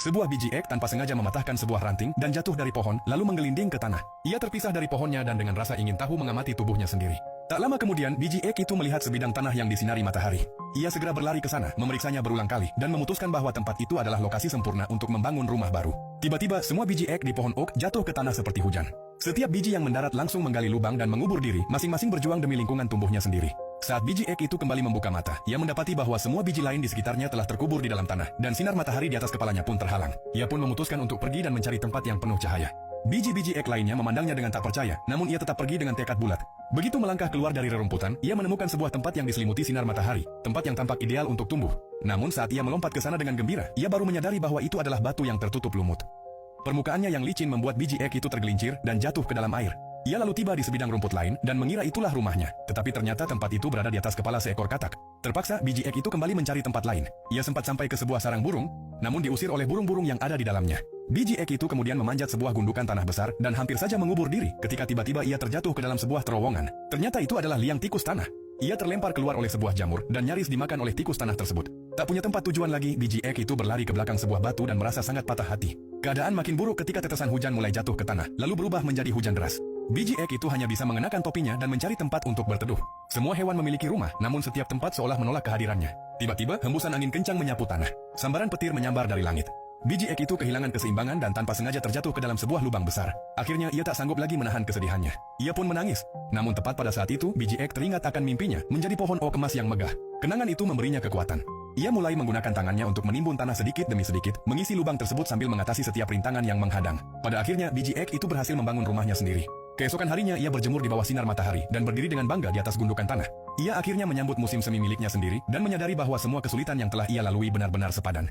Sebuah biji ek tanpa sengaja mematahkan sebuah ranting dan jatuh dari pohon, lalu menggelinding ke tanah. Ia terpisah dari pohonnya dan dengan rasa ingin tahu mengamati tubuhnya sendiri. Tak lama kemudian, biji ek itu melihat sebidang tanah yang disinari matahari. Ia segera berlari ke sana, memeriksanya berulang kali, dan memutuskan bahwa tempat itu adalah lokasi sempurna untuk membangun rumah baru. Tiba-tiba, semua biji ek di pohon oak jatuh ke tanah seperti hujan. Setiap biji yang mendarat langsung menggali lubang dan mengubur diri, masing-masing berjuang demi lingkungan tumbuhnya sendiri. Saat biji ek itu kembali membuka mata, ia mendapati bahwa semua biji lain di sekitarnya telah terkubur di dalam tanah, dan sinar matahari di atas kepalanya pun terhalang. Ia pun memutuskan untuk pergi dan mencari tempat yang penuh cahaya. Biji-biji ek lainnya memandangnya dengan tak percaya, namun ia tetap pergi dengan tekad bulat. Begitu melangkah keluar dari rerumputan, ia menemukan sebuah tempat yang diselimuti sinar matahari, tempat yang tampak ideal untuk tumbuh. Namun saat ia melompat ke sana dengan gembira, ia baru menyadari bahwa itu adalah batu yang tertutup lumut. Permukaannya yang licin membuat biji ek itu tergelincir dan jatuh ke dalam air. Ia lalu tiba di sebidang rumput lain dan mengira itulah rumahnya. Tetapi ternyata tempat itu berada di atas kepala seekor katak. Terpaksa, biji ek itu kembali mencari tempat lain. Ia sempat sampai ke sebuah sarang burung, namun diusir oleh burung-burung yang ada di dalamnya. Biji ek itu kemudian memanjat sebuah gundukan tanah besar dan hampir saja mengubur diri ketika tiba-tiba ia terjatuh ke dalam sebuah terowongan. Ternyata itu adalah liang tikus tanah. Ia terlempar keluar oleh sebuah jamur dan nyaris dimakan oleh tikus tanah tersebut. Tak punya tempat tujuan lagi, biji ek itu berlari ke belakang sebuah batu dan merasa sangat patah hati. Keadaan makin buruk ketika tetesan hujan mulai jatuh ke tanah, lalu berubah menjadi hujan deras. Biji ek itu hanya bisa mengenakan topinya dan mencari tempat untuk berteduh. Semua hewan memiliki rumah, namun setiap tempat seolah menolak kehadirannya. Tiba-tiba, hembusan angin kencang menyapu tanah. Sambaran petir menyambar dari langit. Biji ek itu kehilangan keseimbangan dan tanpa sengaja terjatuh ke dalam sebuah lubang besar. Akhirnya ia tak sanggup lagi menahan kesedihannya. Ia pun menangis. Namun tepat pada saat itu, biji ek teringat akan mimpinya menjadi pohon oak emas yang megah. Kenangan itu memberinya kekuatan. Ia mulai menggunakan tangannya untuk menimbun tanah sedikit demi sedikit, mengisi lubang tersebut sambil mengatasi setiap rintangan yang menghadang. Pada akhirnya, biji ek itu berhasil membangun rumahnya sendiri. Keesokan harinya ia berjemur di bawah sinar matahari dan berdiri dengan bangga di atas gundukan tanah. Ia akhirnya menyambut musim semi miliknya sendiri dan menyadari bahwa semua kesulitan yang telah ia lalui benar-benar sepadan.